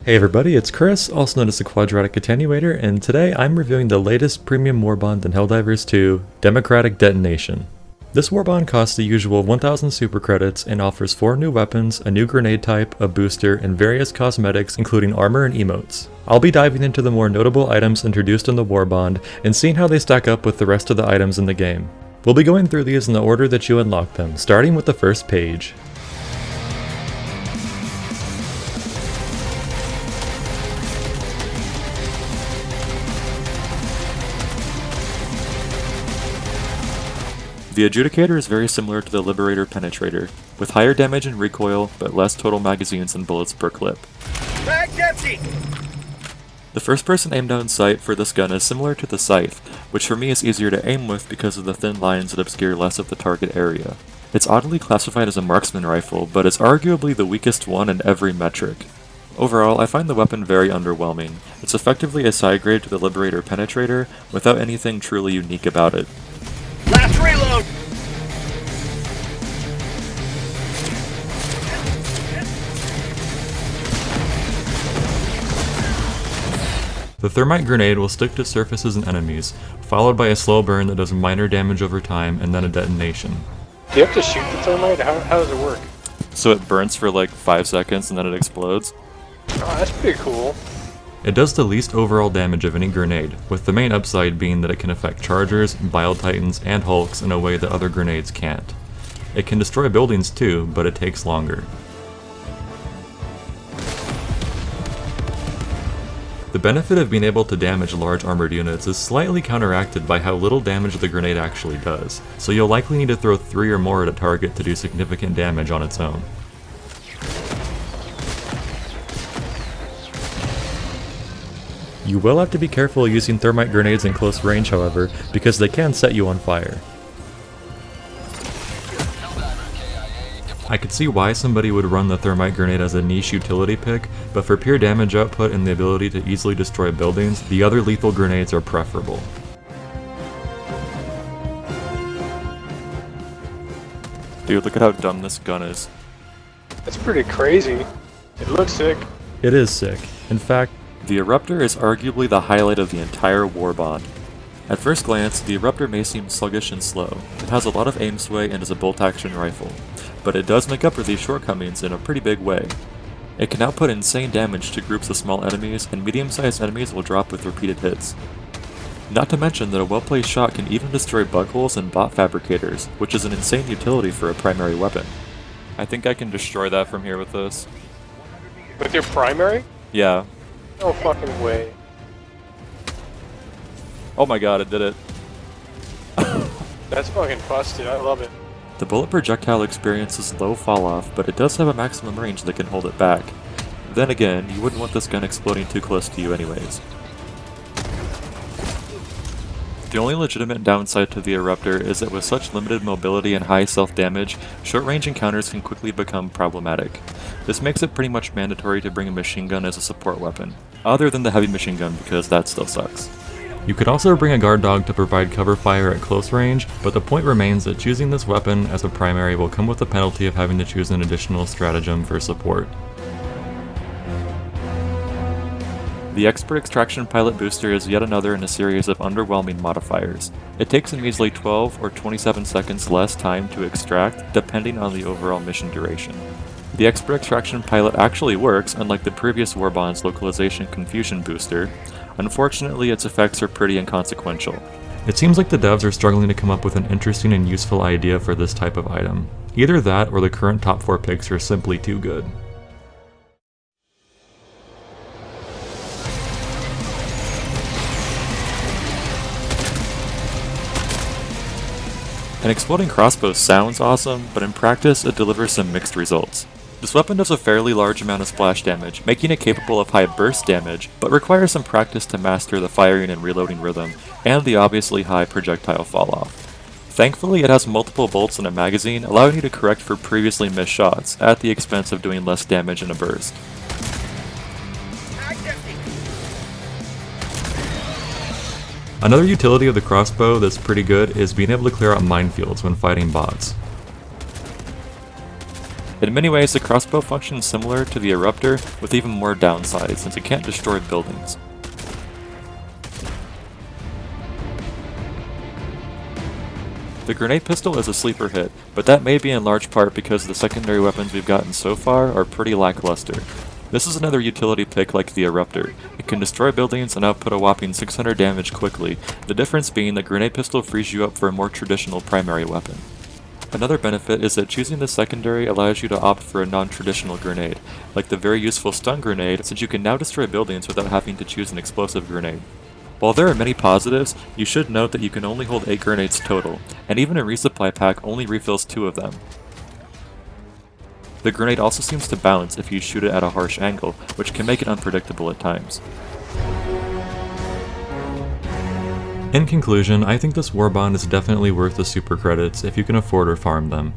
Hey everybody, it's Chris, also known as the Quadratic Attenuator, and today I'm reviewing the latest premium Warbond in Helldivers 2, Democratic Detonation. This Warbond costs the usual 1000 super credits and offers 4 new weapons, a new grenade type, a booster, and various cosmetics including armor and emotes. I'll be diving into the more notable items introduced in the Warbond and seeing how they stack up with the rest of the items in the game. We'll be going through these in the order that you unlock them, starting with the first page. The Adjudicator is very similar to the Liberator Penetrator, with higher damage and recoil, but less total magazines and bullets per clip. Mag's empty! The first person aim down sight for this gun is similar to the Scythe, which for me is easier to aim with because of the thin lines that obscure less of the target area. It's oddly classified as a marksman rifle, but it's arguably the weakest one in every metric. Overall, I find the weapon very underwhelming. It's effectively a side grade to the Liberator Penetrator, without anything truly unique about it. Last reload! The Thermite grenade will stick to surfaces and enemies, followed by a slow burn that does minor damage over time and then a detonation. Do you have to shoot the Thermite? How does it work? So it burns for like 5 seconds and then it explodes. Oh, that's pretty cool. It does the least overall damage of any grenade, with the main upside being that it can affect Chargers, Bile Titans, and Hulks in a way that other grenades can't. It can destroy buildings too, but it takes longer. The benefit of being able to damage large armored units is slightly counteracted by how little damage the grenade actually does, so you'll likely need to throw 3 or more at a target to do significant damage on its own. You will have to be careful using Thermite grenades in close range, however, because they can set you on fire. I could see why somebody would run the Thermite grenade as a niche utility pick, but for pure damage output and the ability to easily destroy buildings, the other lethal grenades are preferable. Dude, look at how dumb this gun is. That's pretty crazy. It looks sick. It is sick. In fact, the Eruptor is arguably the highlight of the entire Warbond. At first glance, the Eruptor may seem sluggish and slow. It has a lot of aim sway and is a bolt-action rifle, but it does make up for these shortcomings in a pretty big way. It can output insane damage to groups of small enemies, and medium-sized enemies will drop with repeated hits. Not to mention that a well-placed shot can even destroy bug holes and bot fabricators, which is an insane utility for a primary weapon. I think I can destroy that from here with this. With your primary? Yeah. No fucking way. Oh my god, it did it. That's fucking busted. I love it. The bullet projectile experiences low falloff, but it does have a maximum range that can hold it back. Then again, you wouldn't want this gun exploding too close to you anyways. The only legitimate downside to the Eruptor is that with such limited mobility and high self-damage, short-range encounters can quickly become problematic. This makes it pretty much mandatory to bring a machine gun as a support weapon, other than the heavy machine gun because that still sucks. You could also bring a guard dog to provide cover fire at close range, but the point remains that choosing this weapon as a primary will come with the penalty of having to choose an additional stratagem for support. The Expert Extraction Pilot Booster is yet another in a series of underwhelming modifiers. It takes a measly 12 or 27 seconds less time to extract, depending on the overall mission duration. The Expert Extraction Pilot actually works, unlike the previous Warbond's Localization Confusion Booster. Unfortunately, its effects are pretty inconsequential. It seems like the devs are struggling to come up with an interesting and useful idea for this type of item. Either that or the current top 4 picks are simply too good. An exploding crossbow sounds awesome, but in practice it delivers some mixed results. This weapon does a fairly large amount of splash damage, making it capable of high burst damage, but requires some practice to master the firing and reloading rhythm, and the obviously high projectile falloff. Thankfully, it has multiple bolts in a magazine, allowing you to correct for previously missed shots, at the expense of doing less damage in a burst. Another utility of the crossbow that's pretty good is being able to clear out minefields when fighting bots. In many ways, the crossbow functions similar to the Eruptor, with even more downsides since it can't destroy buildings. The grenade pistol is a sleeper hit, but that may be in large part because the secondary weapons we've gotten so far are pretty lackluster. This is another utility pick like the Eruptor. It can destroy buildings and output a whopping 600 damage quickly, the difference being the grenade pistol frees you up for a more traditional primary weapon. Another benefit is that choosing the secondary allows you to opt for a non-traditional grenade, like the very useful stun grenade, since you can now destroy buildings without having to choose an explosive grenade. While there are many positives, you should note that you can only hold 8 grenades total, and even a resupply pack only refills 2 of them. The grenade also seems to bounce if you shoot it at a harsh angle, which can make it unpredictable at times. In conclusion, I think this Warbond is definitely worth the super credits if you can afford or farm them.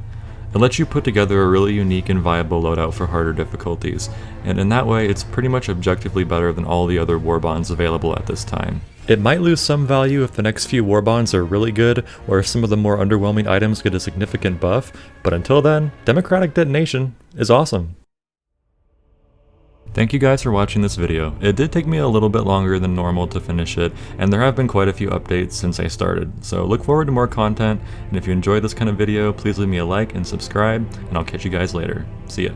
It lets you put together a really unique and viable loadout for harder difficulties, and in that way it's pretty much objectively better than all the other Warbonds available at this time. It might lose some value if the next few Warbonds are really good, or if some of the more underwhelming items get a significant buff, but until then, Democratic Detonation is awesome. Thank you guys for watching this video. It did take me a little bit longer than normal to finish it, and there have been quite a few updates since I started, so look forward to more content, and if you enjoy this kind of video, please leave me a like and subscribe, and I'll catch you guys later. See ya.